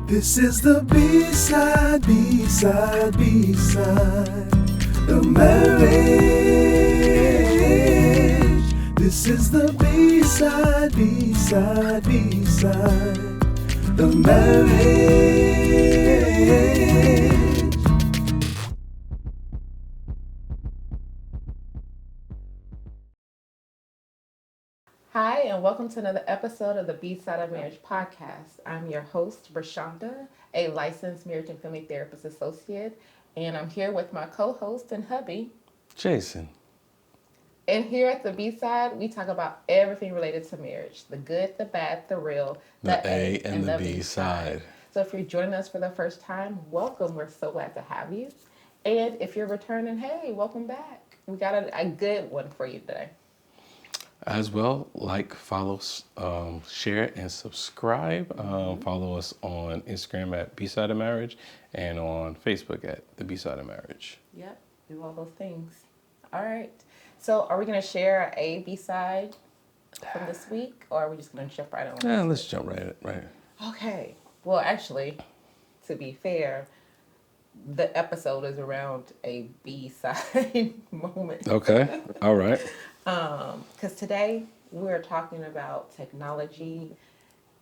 This is the B-side, B-side, B-side, the marriage. This is the B-side, B-side, B-side, the marriage. Hi, and welcome to another episode of the B-Side of Marriage podcast. I'm your host, Brashonda, a licensed marriage and family therapist associate, and I'm here with my co-host and hubby, Jason. And here at the B-Side, we talk about everything related to marriage, the good, the bad, the real, The A and the B side. So if you're joining us for the first time, welcome. We're so glad to have you. And if you're returning, hey, welcome back. We got a good one for you today. As well, like, follow, share, and subscribe. Follow us on Instagram at B-Side of Marriage and on Facebook at the B-Side of Marriage. Yep, do all those things. All right. So are we going to share a B-side from this week, or are we just going to jump right on? Yeah, let's jump right. Okay. Well, actually, to be fair, the episode is around a B-side moment. Okay. All right. Because today we're talking about technology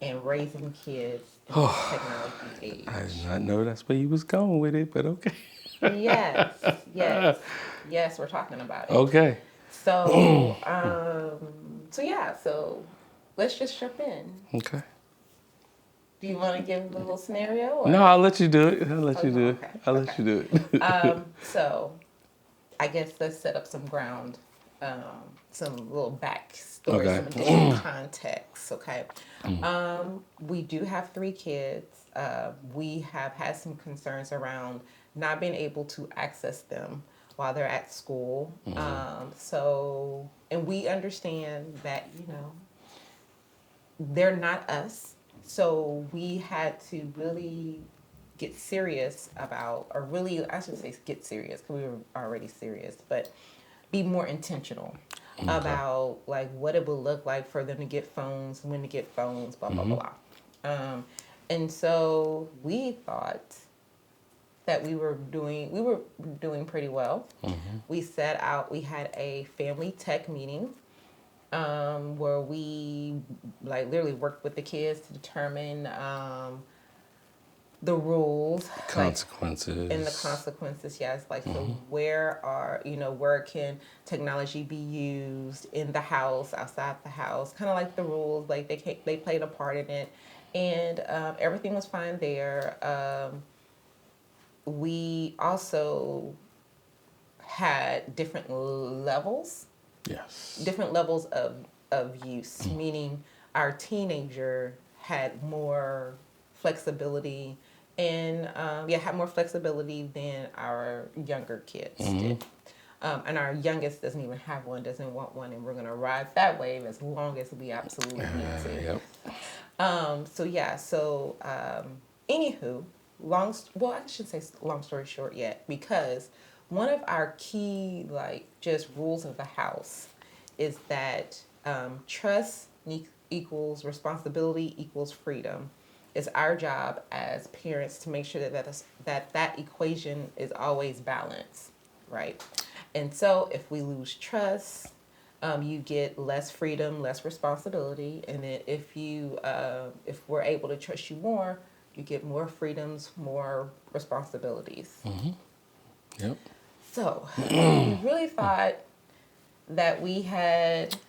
and raising kids in the technology age. I did not know that's where you was going with it, but okay. Yes, we're talking about it. Okay. So, so let's just jump in. Okay. Do you want to give a little scenario? Or? No, I'll let you do it. I'll let you do it. So, I guess let's set up some ground, some little backstory, some additional context, okay? We do have 3 kids. We have had some concerns around not being able to access them while they're at school. And we understand that, they're not us. So we had to really get serious about, or really, I should say get serious, because we were already serious, but be more intentional about like what it would look like for them to get phones, when to get phones, blah, blah, blah. And so we thought that we were doing pretty well. We set out, we had a family tech meeting where we like literally worked with the kids to determine the rules, Consequences. And the consequences, yes. Like, so where can technology be used in the house, outside the house? Kind of like the rules, like they played a part in it, and everything was fine there. We also had different levels. Yes. Different levels of use, meaning our teenager had more flexibility and had more flexibility than our younger kids did. And our youngest doesn't even have one, doesn't want one, and we're going to ride that wave as long as we absolutely need to. Anywho, long story short yet, because one of our key, just rules of the house is that trust equals responsibility equals freedom. It's our job as parents to make sure that equation is always balanced, right? And so if we lose trust, you get less freedom, less responsibility. And then if we're able to trust you more, you get more freedoms, more responsibilities. Yep. So we really thought that we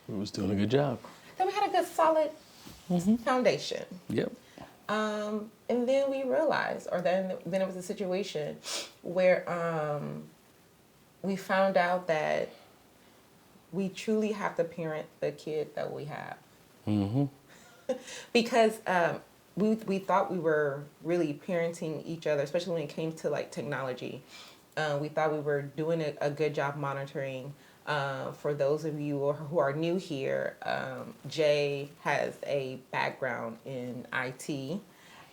was doing a good job. That we had a good solid foundation. Yep. And then we realized, or then it was a situation where we found out that we truly have to parent the kid that we have. Because we thought we were really parenting each other, especially when it came to technology. We thought we were doing a good job monitoring. For those of you who are new here, Jay has a background in IT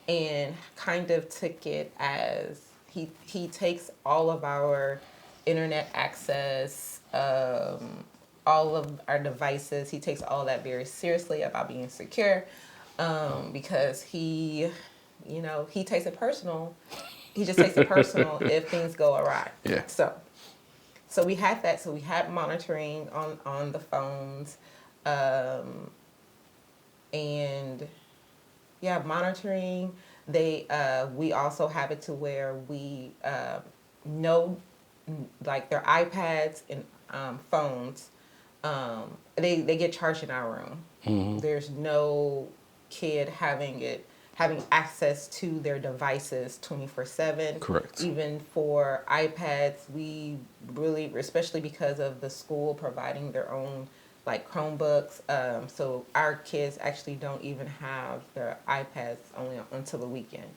and kind of took it as he takes all of our internet access, all of our devices. He takes all that very seriously about being secure, because he he takes it personal. He just takes it personal if things go awry. Yeah. So we had that. So we had monitoring on the phones, and yeah, monitoring. We also have it to where we know, like their iPads and phones. They get charged in our room. There's no kid having access to their devices 24/7. Correct. Even for iPads, we really, especially because of the school providing their own like Chromebooks. So our kids actually don't even have their iPads only until the weekend,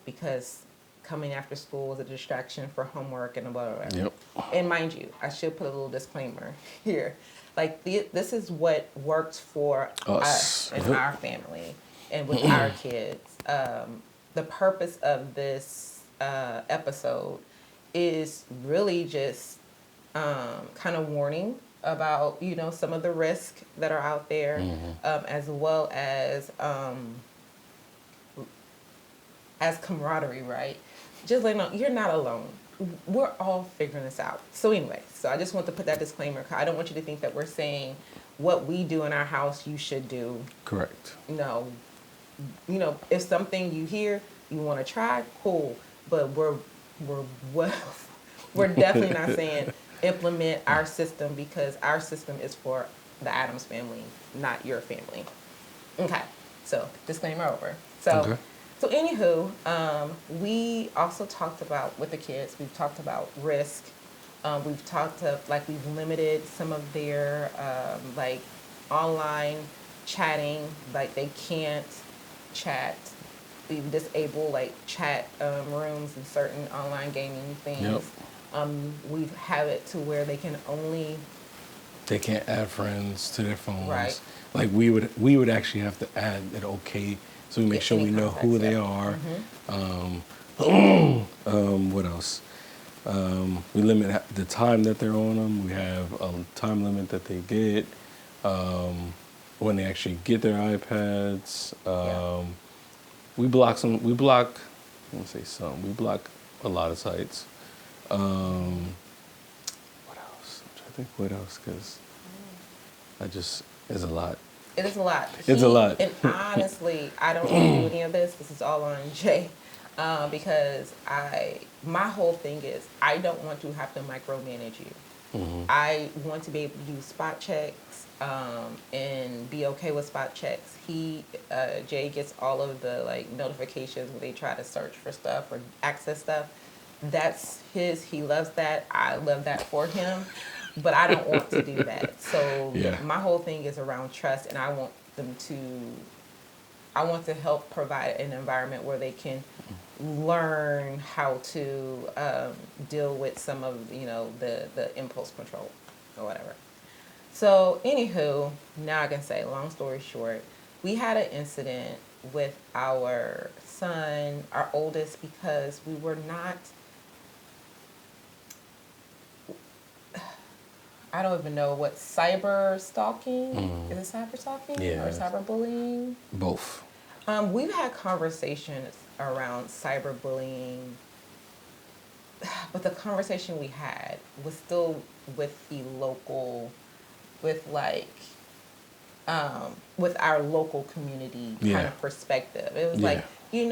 because coming after school is a distraction for homework and whatever. Yep. And mind you, I should put a little disclaimer here. Like this is what works for us and our family and with our kids. The purpose of this episode is really just kind of warning about some of the risks that are out there, as well as camaraderie, right? Just like, no, you're not alone. We're all figuring this out. So anyway, I just want to put that disclaimer. I don't want you to think that we're saying what we do in our house you should do. Correct. No, if something you hear you want to try, cool. But we're definitely not saying implement our system, because our system is for the Addams family, not your family. Okay, so disclaimer over. So anywho, we also talked about with the kids. We've talked about risk. We've limited some of their like online chatting. Like they can't chat. We've disabled like chat rooms and certain online gaming things. Yep. We have it to where they can't add friends to their phones. Right. Like we would actually have to add it okay, so we make sure we know who they are. What else? We limit the time that they're on them. We have a time limit that they get when they actually get their iPads. We block some. We block. Let me say some. We block a lot of sites. What else? I'm trying to think what else, because it's a lot. It is a lot. It's a lot. And honestly, I don't do any of this. This is all on Jay, because my whole thing is I don't want to have to micromanage you. I want to be able to do spot checks and be okay with spot checks. Jay gets all of the like notifications when they try to search for stuff or access stuff. That's his. He loves that. I love that for him. But I don't want to do that. So my whole thing is around trust, and I want to help provide an environment where they can learn how to deal with some of the impulse control or whatever. So anywho, now I can say, long story short, we had an incident with our son, our oldest, because we were not, I don't even know what, cyber stalking? Is it cyber stalking or cyber bullying? Both. We've had conversations around cyberbullying, but the conversation we had was still with the local, with our local community kind of perspective. It was like, you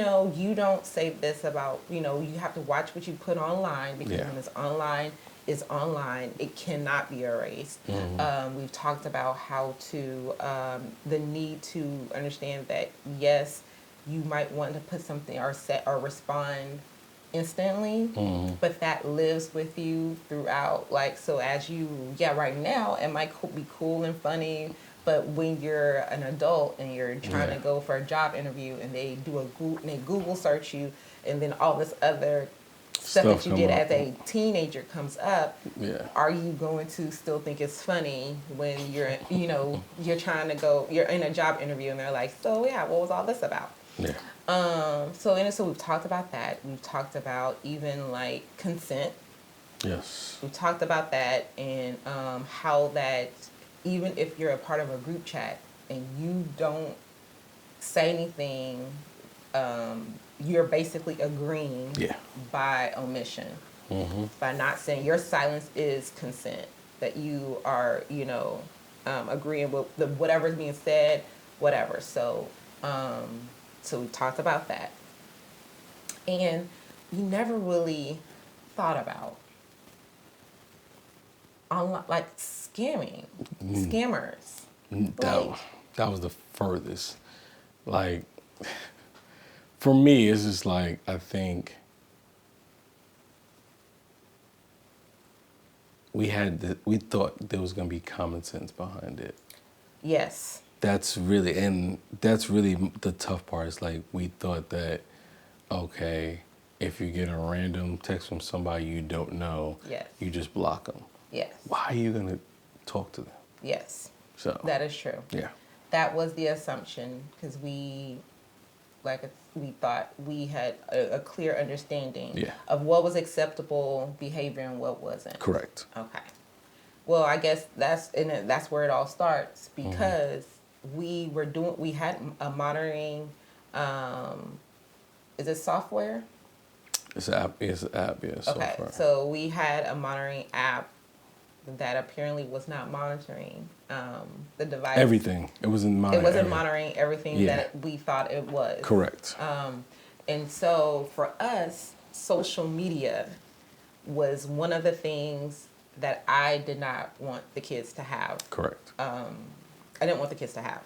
don't say this about, you have to watch what you put online, because when it's online, is online. It cannot be erased. We've talked about how to, the need to understand that, yes, you might want to put something or set or respond instantly, but that lives with you throughout. Like, so as right now, it might be cool and funny, but when you're an adult and you're trying to go for a job interview and they Google search you, and then all this other stuff that you did as a teenager comes up, are you going to still think it's funny when you're trying to go, you're in a job interview and they're like, so what was all this about? So we've talked about that. We've talked about even like consent. Yes. We talked about that, and how that even if you're a part of a group chat and you don't say anything you're basically agreeing Yeah. by omission, by not saying your silence is consent, that you are, agreeing with whatever's being said, whatever. So we talked about that, and we never really thought about like scammers. That, that was the furthest. Like, for me, it's just like, I think we thought there was going to be common sense behind it. Yes. That's really the tough part. Is like, we thought that, okay, if you get a random text from somebody you don't know, Yes. you just block them. Yes. Why are you going to talk to them? Yes. So That is true. yeah. That was the assumption, because we thought we had a clear understanding of what was acceptable behavior and what wasn't. Correct. Okay. Well, I guess that's where it all starts, because we had a monitoring, is it software? It's an app. It's an app. Yeah. Okay. Software. So we had a monitoring app that apparently was not monitoring the device. Everything. It wasn't monitoring. It wasn't monitoring everything Yeah. that we thought it was. Correct. And so for us, social media was one of the things that I did not want the kids to have. Correct. I didn't want the kids to have,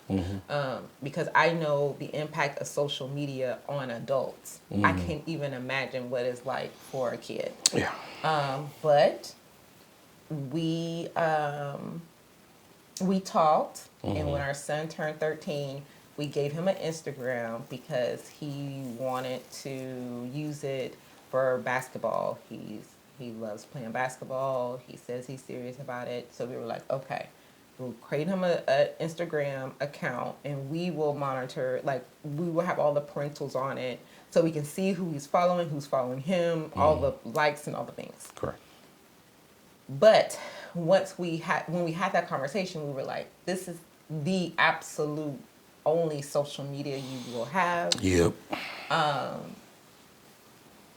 because I know the impact of social media on adults. I can't even imagine what it's like for a kid. Yeah. But we talked, and when our son turned 13, we gave him an Instagram because he wanted to use it for basketball. He loves playing basketball. He says he's serious about it. So we were like, okay, we'll create him an Instagram account, and we will monitor, like, we will have all the parentals on it so we can see who's following him, all the likes and all the things. Correct. But when we had that conversation, we were like, this is the absolute only social media you will have. Yep.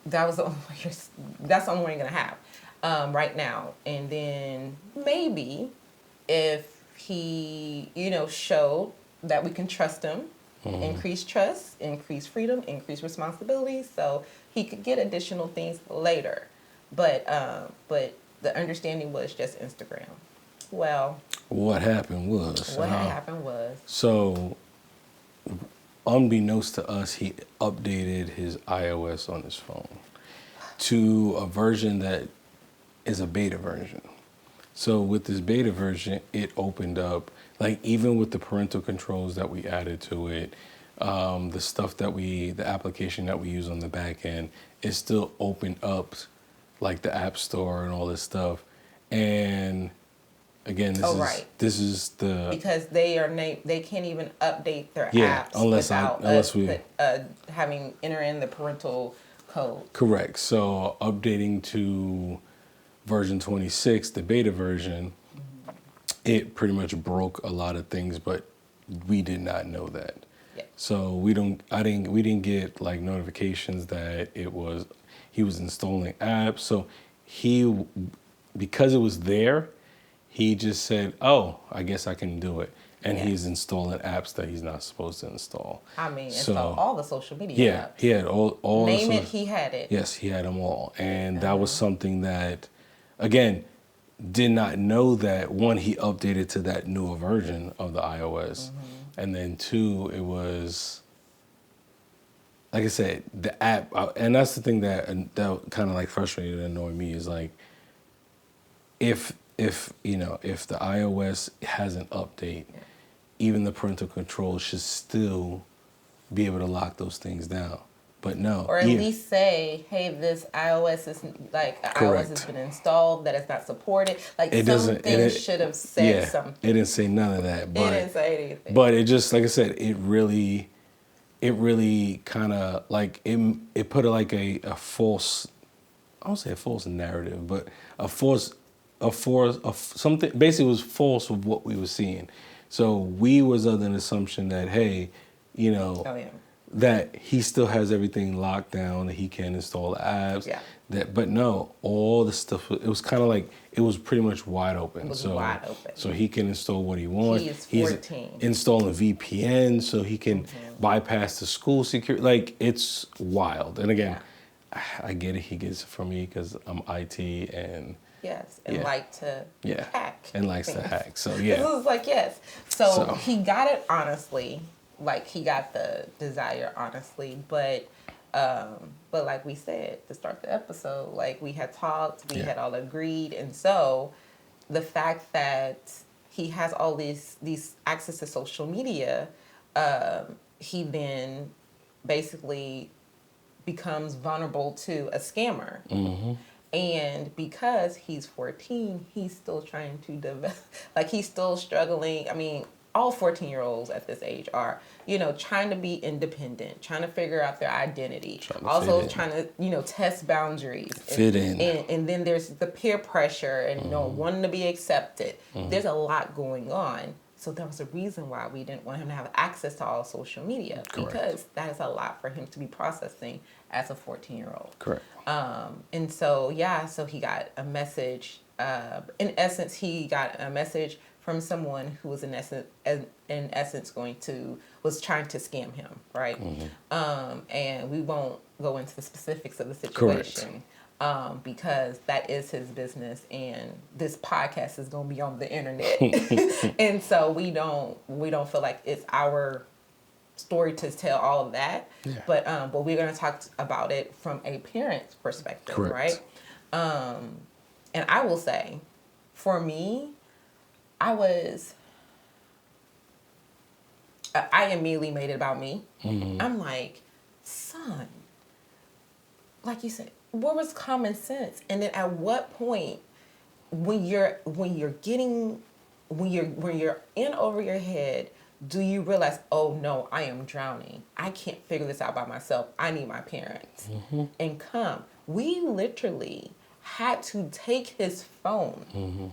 That's the only one you're gonna have right now. And then maybe if he, showed that we can trust him, increase trust, increase freedom, increase responsibilities, so he could get additional things later. But the understanding was just Instagram. Well, What happened was. So, unbeknownst to us, he updated his iOS on his phone to a version that is a beta version. So with this beta version, it opened up, like, even with the parental controls that we added to it, the application that we use on the back end, it still opened up, like, the App Store and all this stuff. And again, this is the, because they can't even update their apps unless having enter in the parental code. Correct. So updating to version 26, the beta version, it pretty much broke a lot of things, but we did not know that. Yeah. So we didn't get, like, notifications that he was installing apps. So because it was there, he just said, "Oh, I guess I can do it." And he's installing apps that he's not supposed to install. I mean, install all the social media apps. He had all Name it, he had it. Yes, he had them all. And that was something that, again, did not know that, one, he updated to that newer version of the iOS. And then two, it was, like I said, the app, and that's the thing that kind of, like, frustrated and annoyed me, is like, if the iOS has an update, even the parental controls should still be able to lock those things down. But no. Or at least say, hey, this iOS is, like, iOS has been installed, that it's not supported. Like, something should have said something. It didn't say none of that. But, it didn't say anything. But it just, like I said, it really kind of, like, it put a false, I don't say a false narrative, but something, basically was false of what we were seeing. So we was under an assumption that, hey, that he still has everything locked down, that he can install the apps. Yeah. But no, all the stuff, it was kind of like, it was pretty much wide open. It was wide open. So he can install what he wants. He is He's 14. installing VPN so he can bypass the school security. Like, it's wild. And again, I get it. He gets it from me because I'm IT and Yes, and Yeah. like to hack. and likes to things. hack. So It yeah, was like, yes. So So- he got it honestly. Like, he got the desire honestly. But like we said to start the episode, like, we had talked, we Yeah. had all agreed. And so the fact that he has all these access to social media, he then basically becomes vulnerable to a scammer. And because he's 14, he's still trying to develop, like, he's still struggling. I mean, all 14-year-olds at this age are, trying to be independent, trying to figure out their identity, also trying to, test boundaries. Fit in. And then there's the peer pressure and, wanting to be accepted. There's a lot going on. So there was a reason why we didn't want him to have access to all social media. Correct. Because that is a lot for him to be processing as a 14-year-old. correct. And so, so he got a message. In essence, he got a message from someone who was in essence was trying to scam him, right? And we won't go into the specifics of the situation. Because that is his business, and this podcast is going to be on the internet, and so we don't feel like it's our story to tell all of that. Yeah. But we're going to talk about it from a parent's perspective, Correct. right? And I will say, for me, I immediately made it about me. I'm like, son, like you said, where was common sense? And then at what point, when you're in over your head, do you realize, oh no, I am drowning. I can't figure this out by myself. I need my parents. And we literally had to take his phone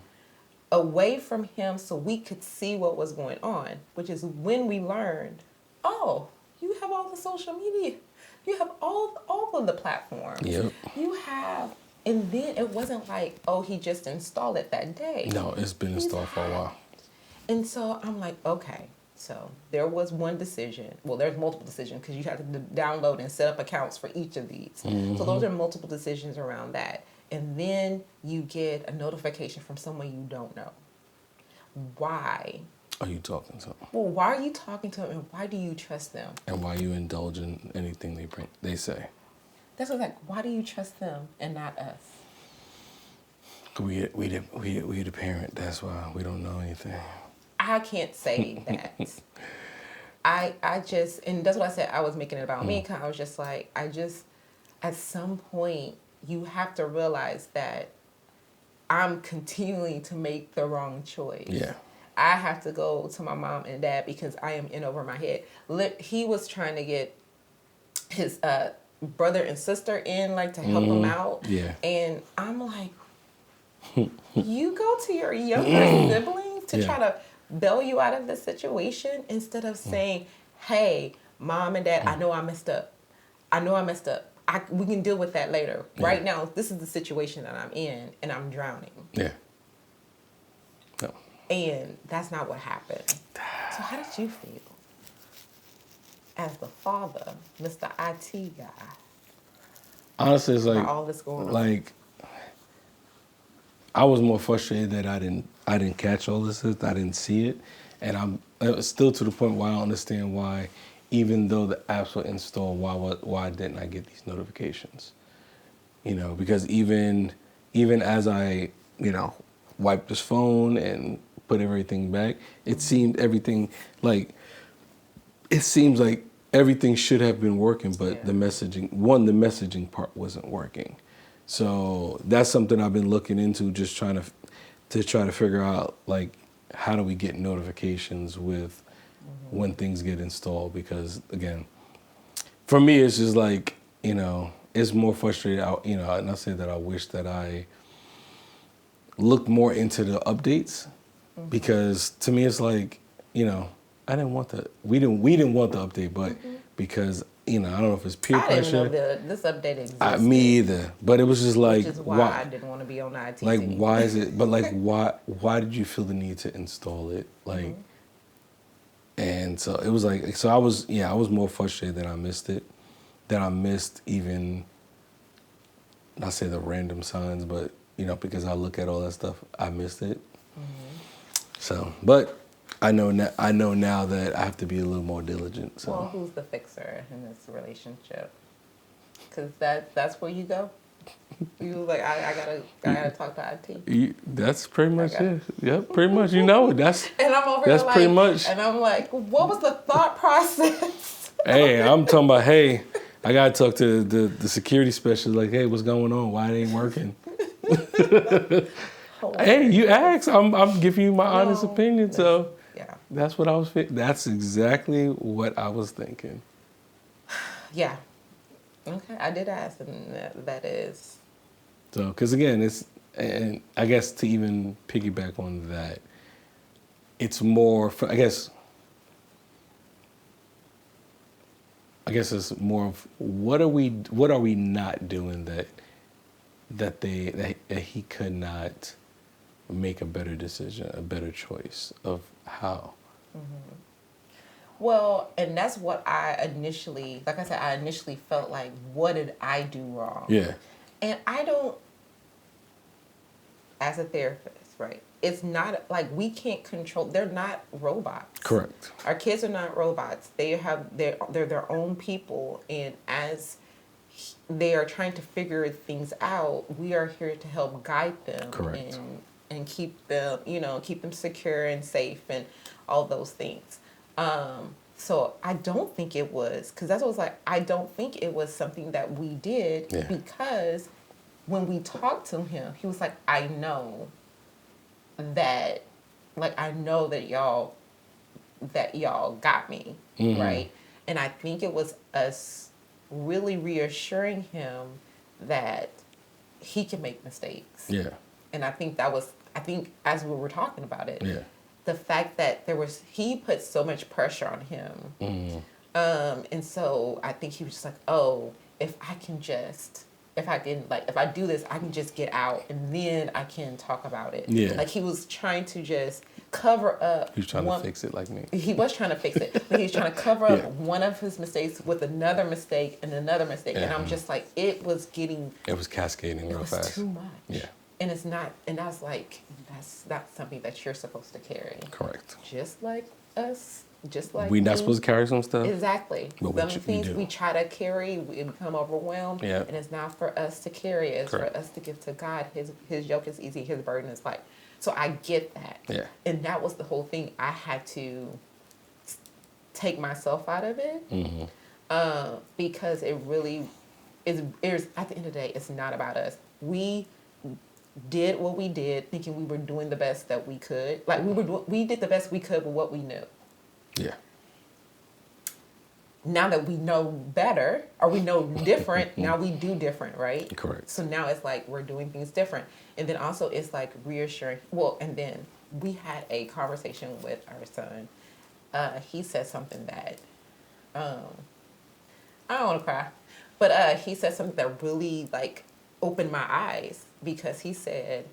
away from him so we could see what was going on, which is when we learned, oh, you have all the social media. You have all of the platforms. Yep. You have, and then it wasn't like, oh, he just installed it that day. No, it's been installed for a while. And so I'm like, okay. So there was one decision. Well, there's multiple decisions because you have to download and set up accounts for each of these. So those are multiple decisions around that. And then you get a notification from someone you don't know. Why? Are you talking to them? Well, why are you talking to them, and why do you trust them? And why you indulge in anything they say? That's what, like, why do you trust them and not us? We the parent. That's why we don't know anything. I can't say that. I just, and that's what I said. I was making it about me because I was just like, at some point, you have to realize that I'm continuing to make the wrong choice. Yeah. I have to go to my mom and dad because I am in over my head. He was trying to get his brother and sister in, like, to help him out. Yeah. And I'm like, you go to your younger sibling to try to bail you out of this situation instead of saying, hey, mom and dad, I know I messed up. We can deal with that later. Yeah. Right now, this is the situation that I'm in, and I'm drowning. Yeah. No. And that's not what happened. So how did you feel as the father, Mr. IT guy? Honestly, it's like about all this going on? Like, I was more frustrated that I didn't catch all this. I didn't see it, and I'm still to the point where I don't understand why, even though the apps were installed, why didn't I get these notifications? Because even as I wiped his phone and put everything back, it seems like everything should have been working, but the messaging part wasn't working. So that's something I've been looking into, just trying to figure out, like, how do we get notifications with when things get installed? Because again, for me, it's just like, it's more frustrating. And I say that I wish that I looked more into the updates, because to me it's like, we didn't want the update, but because I don't know if it's peer I didn't even know pressure. this update existed. Me either. But it was just like, which is why I didn't want to be on ITT. Like, why is it? But like, why did you feel the need to install it? Like, and so it was like, so I was more frustrated that I missed it, that I missed even, not say the random signs, but because I look at all that stuff, I missed it. So, but I know now that I have to be a little more diligent. So. Well, who's the fixer in this relationship? Because that's where you go. You was like, I gotta talk to IT. That's pretty much it. Yep, pretty much. That's and I'm over that's here pretty much. And I'm like, what was the thought process? Hey, I'm talking about. Hey, I gotta talk to the security specialist. Like, hey, what's going on? Why it ain't working? Hey, you asked. I'm giving you my honest opinion. So yeah, that's what I was. That's exactly what I was thinking. Yeah. Okay, I did ask, and that is. So, because again, and I guess to even piggyback on that, it's more for, I guess it's more of what are we not doing that he could not make a better decision, a better choice of how. Mm-hmm. Well, and that's what I initially felt like, what did I do wrong? Yeah. And I don't, as a therapist, right? It's not like we can't control, they're not robots. Correct. Our kids are not robots. They're their own people. And as they are trying to figure things out, we are here to help guide them. Correct. And keep them, keep them secure and safe and all those things. So I don't think it was, because that's what I was like, I don't think it was something that we did because when we talked to him, he was like, I know that y'all got me, right? And I think it was us really reassuring him that he can make mistakes. Yeah. And I think as we were talking about it, Yeah. the fact that he put so much pressure on him. And so I think he was just like, oh, if I do this, I can just get out and then I can talk about it. Yeah. Like he was trying to just cover up. He was trying to fix it like me. He was trying to fix it. But he was trying to cover up one of his mistakes with another mistake and another mistake. And I'm just like, it was cascading real fast. It was too much. Yeah. And it's not, and I was like, that's not something that you're supposed to carry. Correct. Just like us, just like we not supposed to carry some stuff. Exactly. But some things we try to carry, we become overwhelmed. Yeah. And it's not for us to carry. It's Correct. for us to give to God. His yoke is easy. His burden is light. So I get that. Yeah. And that was the whole thing. I had to take myself out of it because it really is. At the end of the day, it's not about us. We did what we did, thinking we were doing the best that we could. Like we did the best we could with what we knew. Yeah. Now that we know better or we know different, now we do different, right? Correct. So now it's like we're doing things different. And then also it's like reassuring. Well, and then we had a conversation with our son. He said something that, I don't want to cry, but he said something that really like opened my eyes because he said,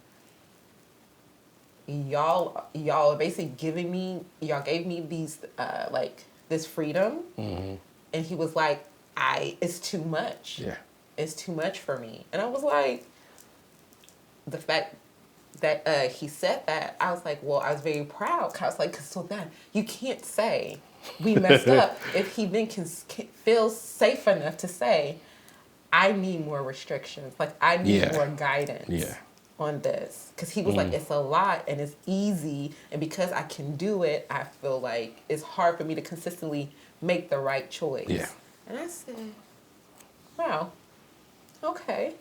y'all are basically y'all gave me these, like this freedom. And he was like, it's too much. Yeah. It's too much for me. And I was like, the fact that he said that, I was like, well, I was very proud. 'Cause I was like, so then you can't say we messed up if he then can feel safe enough to say, I need more restrictions. Like, I need more guidance on this. Because he was like, it's a lot and it's easy. And because I can do it, I feel like it's hard for me to consistently make the right choice. Yeah. And I said, wow, okay.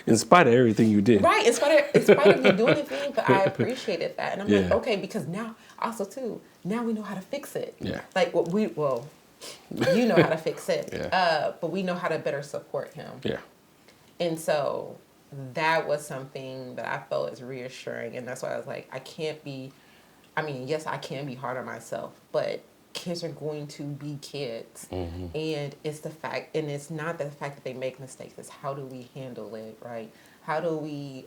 In spite of everything you did. Right, in spite of me doing anything, but I appreciated that. And I'm like, okay, because now, also too, now we know how to fix it. Yeah. Like, you know how to fix it. Yeah. But we know how to better support him. Yeah. And so that was something that I felt is reassuring. And that's why I was like, yes, I can be hard on myself, but kids are going to be kids. Mm-hmm. And it's not the fact that they make mistakes, it's how do we handle it, right? How do we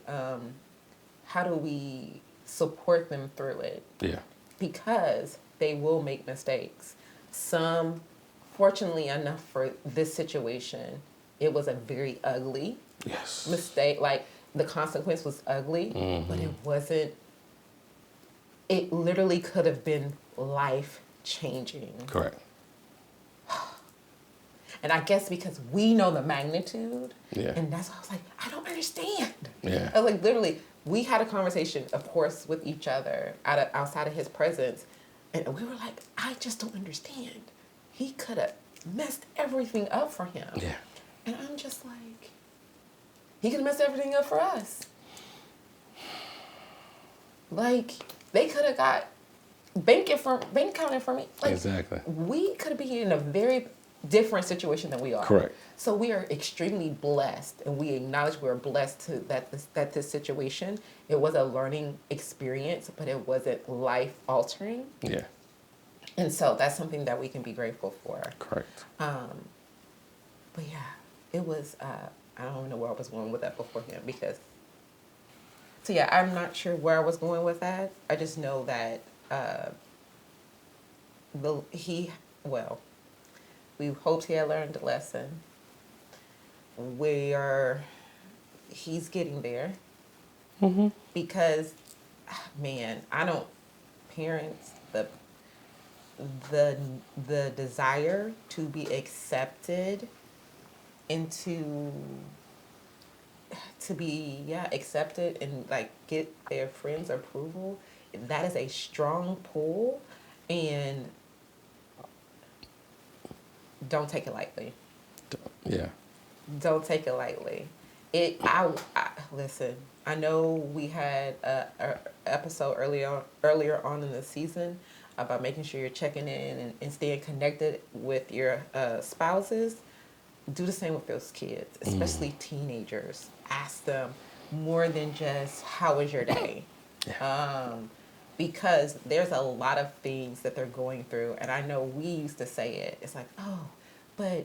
support them through it? Yeah. Because they will make mistakes. Some, fortunately enough for this situation, it was a very ugly Yes. mistake. Like, the consequence was ugly, but it wasn't, it literally could have been life changing. Correct. And I guess because we know the magnitude, Yeah. and that's why I was like, I don't understand. Yeah. I was like, literally, we had a conversation, of course, with each other outside of his presence, and we were like, I just don't understand. He could have messed everything up for him. Yeah. And I'm just like, he could have messed everything up for us. Like, they could have got bank account information. Like, Exactly. we could be in a very different situation than we are. Correct. So we are extremely blessed, and we acknowledge we're blessed that this situation, it was a learning experience, but it wasn't life altering. Yeah. And so that's something that we can be grateful for. Correct. But yeah, it was, I don't even know where I was going with that beforehand because, so yeah, I'm not sure where I was going with that. I just know that we hoped he had learned the lesson. He's getting there. Mm-hmm. Because, man, parents, the desire to be accepted accepted and like get their friends' approval, that is a strong pull, and don't take it lightly. Yeah. Don't take it lightly. Listen, I know we had a episode earlier on in the season about making sure you're checking in and staying connected with your spouses. Do the same with those kids, especially teenagers. Ask them more than just, how was your day? Yeah. Because there's a lot of things that they're going through, and I know we used to say it. It's like, oh, but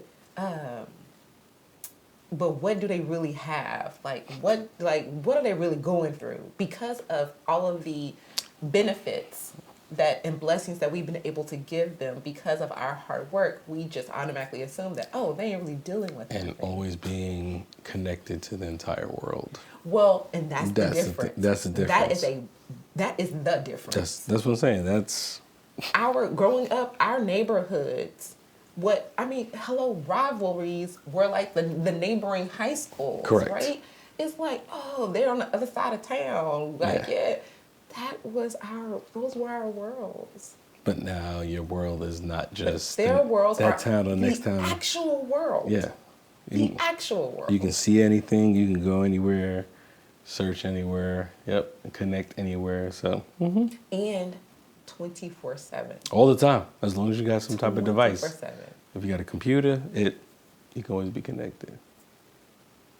what do they really have? What are they really going through? Because of all of the benefits and blessings that we've been able to give them because of our hard work, we just automatically assume that, oh, they ain't really dealing with And anything. always being connected to the entire world. Well, and that's the difference. That's the difference. That is the difference. That's what I'm saying. That's Growing up, our neighborhoods, rivalries were like the neighboring high schools, correct. right? It's like, oh, they're on the other side of town. Like, yeah, those were our worlds. But now your world is not just their worlds that are town or next town. The actual world. Yeah. The actual world. You can see anything. You can go anywhere, search anywhere. Yep. And connect anywhere. So. Mm-hmm. And 24/7. All the time, as long as you got some type of device. 24/7. If you got a computer, you can always be connected.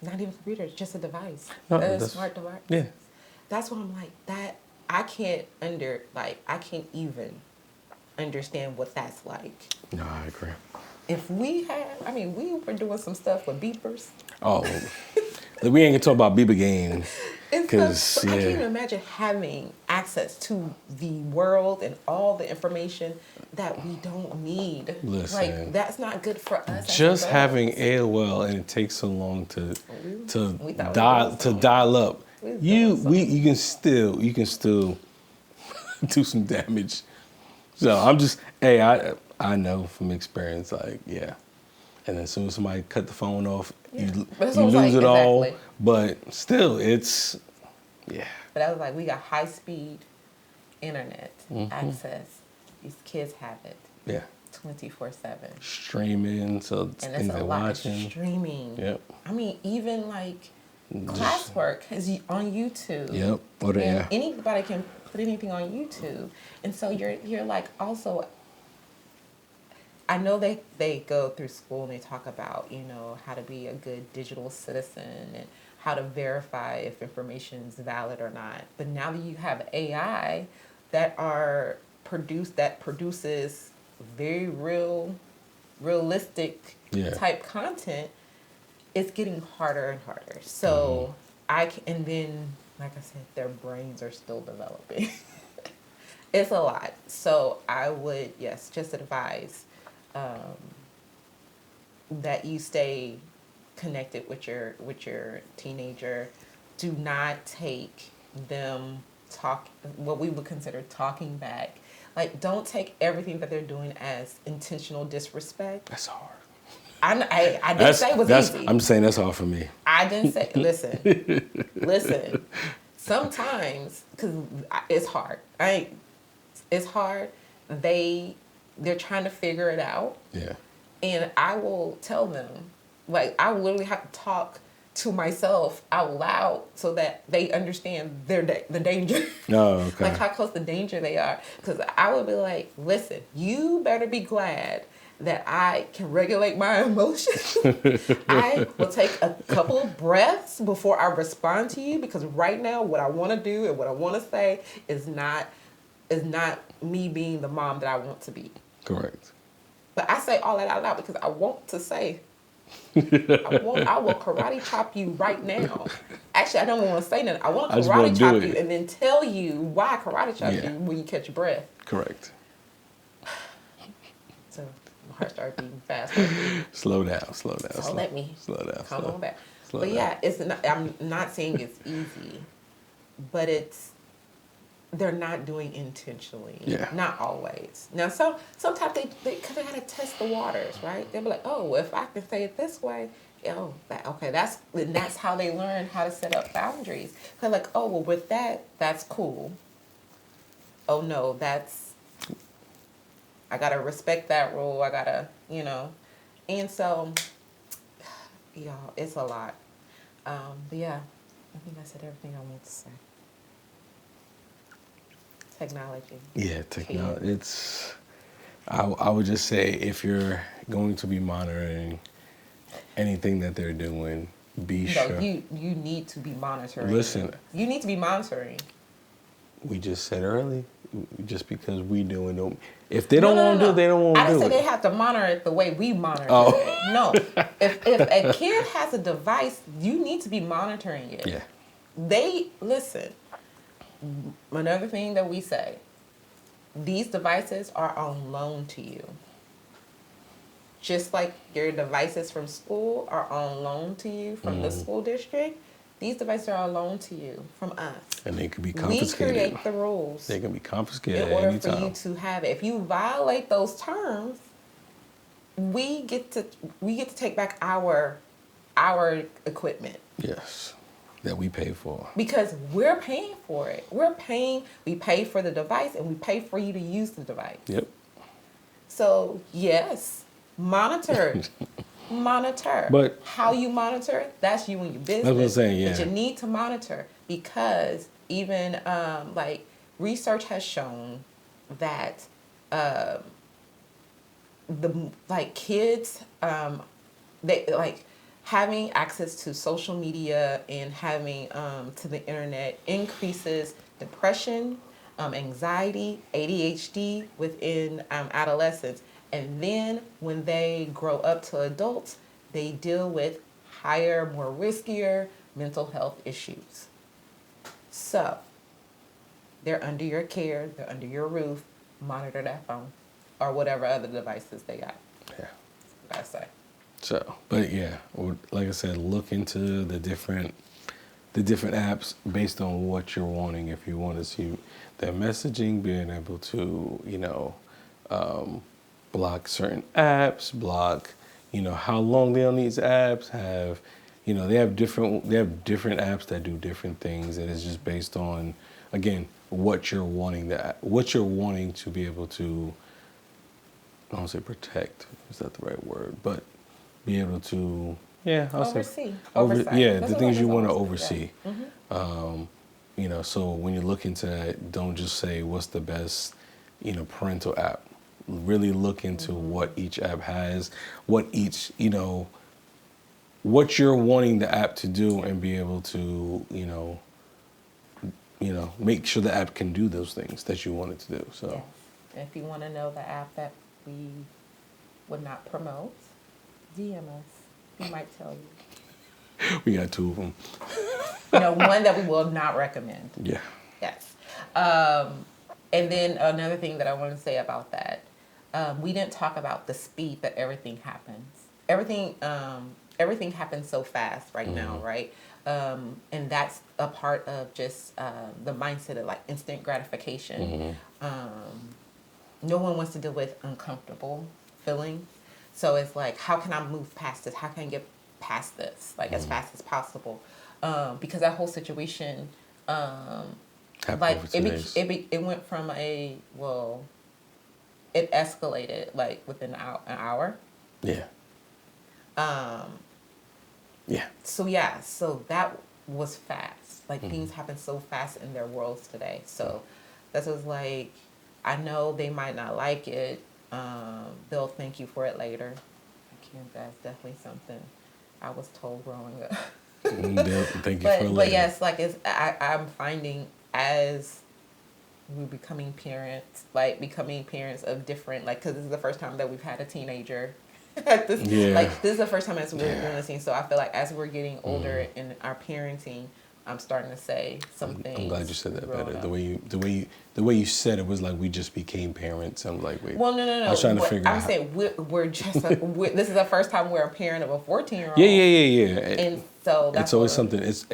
Not even a computer, it's just a device. No, a smart device. Yeah. That's why I'm like, that I can't even understand what that's like. No, I agree. If we were doing some stuff with beepers. Oh, we ain't gonna talk about beeper games. Because I can't even imagine having access to the world and all the information that we don't need. Listen, like, that's not good for us. Just having AOL and it takes so long to dial up. You can still do some damage. So I'm just I know from experience, like, yeah. And then as soon as somebody cut the phone off, you lose it all. But still, it's, yeah. But I was like, we got high-speed internet access. These kids have it. Yeah. 24/7. Streaming, so and things it's a they're lot watching. of streaming. Yep. I mean, even like classwork is on YouTube. Yep. Or anybody can put anything on YouTube, and so you're like also. I know they go through school and they talk about, how to be a good digital citizen and how to verify if information is valid or not. But now that you have AI that produces very realistic Yeah. type content, it's getting harder and harder. So and then, like I said, their brains are still developing. It's a lot. So I would, yes, just advise that you stay connected with your teenager. Do not take them what we would consider talking back. Like, don't take everything that they're doing as intentional disrespect. That's hard. I didn't say it was easy. I'm saying that's hard for me. I didn't say. Listen. Sometimes, because it's hard. It's hard. They're trying to figure it out. Yeah. And I will tell them, like, I will literally have to talk to myself out loud so that they understand the danger. Oh, okay. Like how close the danger they are. Because I would be like, listen, you better be glad that I can regulate my emotions. I will take a couple of breaths before I respond to you, because right now what I want to do and what I want to say is not me being the mom that I want to be. Correct. But I say all that out loud because I want to say, I will karate chop you right now. Actually, I don't want to say nothing. I want to karate chop you and then tell you why I karate chop you when you catch your breath. Correct. So my heart started beating fast. Slow down. So let me slow down. come on back. Slow But down. yeah, it's not, I'm not saying it's easy, but they're not doing intentionally. Yeah. Not always. Now, sometimes they gotta test the waters, right? They'll be like, oh, if I can say it this way, that's how they learn how to set up boundaries. They're like, oh, well, with that's cool. Oh no, I gotta respect that rule. I gotta, and so, y'all, it's a lot. But yeah, I think I said everything I wanted to say. Technology. Yeah, technology. It's. I would just say, if you're going to be monitoring anything that they're doing, be sure. You need to be monitoring. Listen. You need to be monitoring. We just said earlier, just because we do it, don't. If they don't want to do it, they don't want to do it. I didn't say they have to monitor it the way we monitor it. No. If a kid has a device, you need to be monitoring it. Yeah. Listen. Another thing that we say, these devices are on loan to you. Just like your devices from school are on loan to you from the school district, these devices are on loan to you from us. And they can be confiscated. We create the rules. They can be confiscated in order anytime. for you to have it. If you violate those terms, we get to take back our equipment. Yes. That we pay for. Because we're paying for it. We pay for the device and we pay for you to use the device. Yep. So, yes, monitor. Monitor. But how you monitor, that's you and your business. That's what I'm saying, yeah. But you need to monitor, because even research has shown that kids they having access to social media and having to the internet increases depression, anxiety, ADHD within adolescents. And then when they grow up to adults, they deal with higher, more riskier mental health issues. So they're under your care, they're under your roof. Monitor that phone or whatever other devices they got. Yeah. That's what I say. So, but yeah, like I said, look into the different apps based on what you're wanting. If you want to see their messaging, being able to, block certain apps, block, how long they're on these apps, they have different apps that do different things, and it's just based on, again, what you're wanting to be able to, I don't say protect, is that the right word, but be able to, Oversee. the things you want to oversee. Mm-hmm. So when you look into that, don't just say what's the best, parental app. Really look into what each app has, what you're wanting the app to do, and be able to, make sure the app can do those things that you want it to do. So, yes. If you want to know the app that we would not promote, DM us. We might tell you. We got 2 of them. One that we will not recommend. Yeah. Yes. And then another thing that I want to say about that, we didn't talk about the speed that everything happens. Everything happens so fast right now, right? And that's a part of just the mindset of like instant gratification. No one wants to deal with uncomfortable feelings. So it's like, how can I move past this? How can I get past this, like as fast as possible? Because that whole situation, like it went from it escalated like within an hour. Yeah. Yeah. So that was fast. Like things happen so fast in their worlds today. So that was like, I know they might not like it. They'll thank you for it later. That's definitely something I was told growing up. Thank you for later. But yes, like I'm finding as we're becoming parents of different, like, because this is the first time that we've had a teenager. This is the first time as we're doing this thing. So I feel like as we're getting older in our parenting, I'm starting to say some things. I'm glad you said that better. The way you said it was like we just became parents. I'm like, wait. Well, no. I was trying to figure out. I'm saying we're just. This is the first time we're a parent of a 14-year-old. Yeah. And so that's it's always something. It's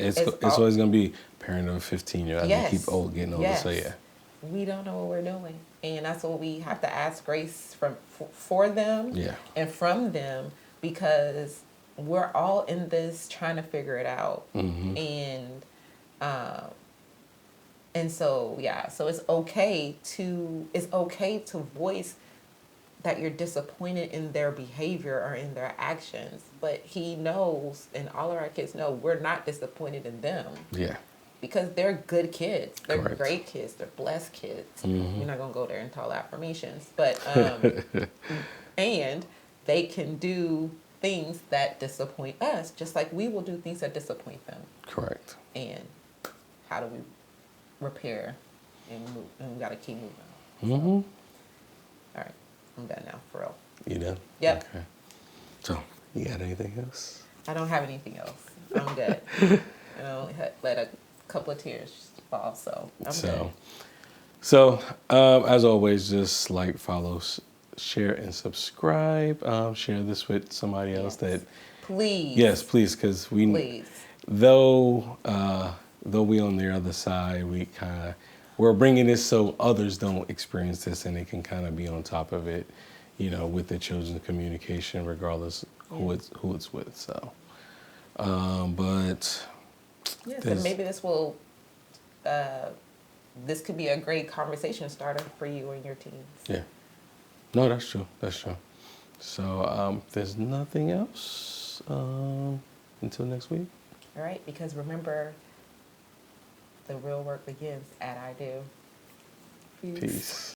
always gonna be parent of a 15-year-old. Yes. Keep getting older. Yes. So yeah. We don't know what we're doing, and that's what we have to ask grace for them. Yeah. And from them, because we're all in this trying to figure it out. And so so it's okay to voice that you're disappointed in their behavior or in their actions, but he knows, and all of our kids know, we're not disappointed in them. Yeah. Because they're good kids. They're Correct. great kids. They're blessed kids. We're not going to go there and tell affirmations. But, and they can do things that disappoint us, just like we will do things that disappoint them. Correct. And how do we repair and move? And we got to keep moving. All right. I'm done now, for real. You done? Yep. Okay. So, you got anything else? I don't have anything else. I'm good. I only let a couple of tears fall, so I'm good. So, as always, just like, follow, share, and subscribe. Share this with somebody else that. Please. Yes, please, because though we on the other side, we're bringing this so others don't experience this, and they can kind of be on top of it, with the children's communication, regardless who it's with. So, but. Yes, and maybe this will. This could be a great conversation starter for you and your teams. Yeah. No, that's true. That's true. So, if there's nothing else, until next week. All right, because remember, the real work begins at I do. Peace.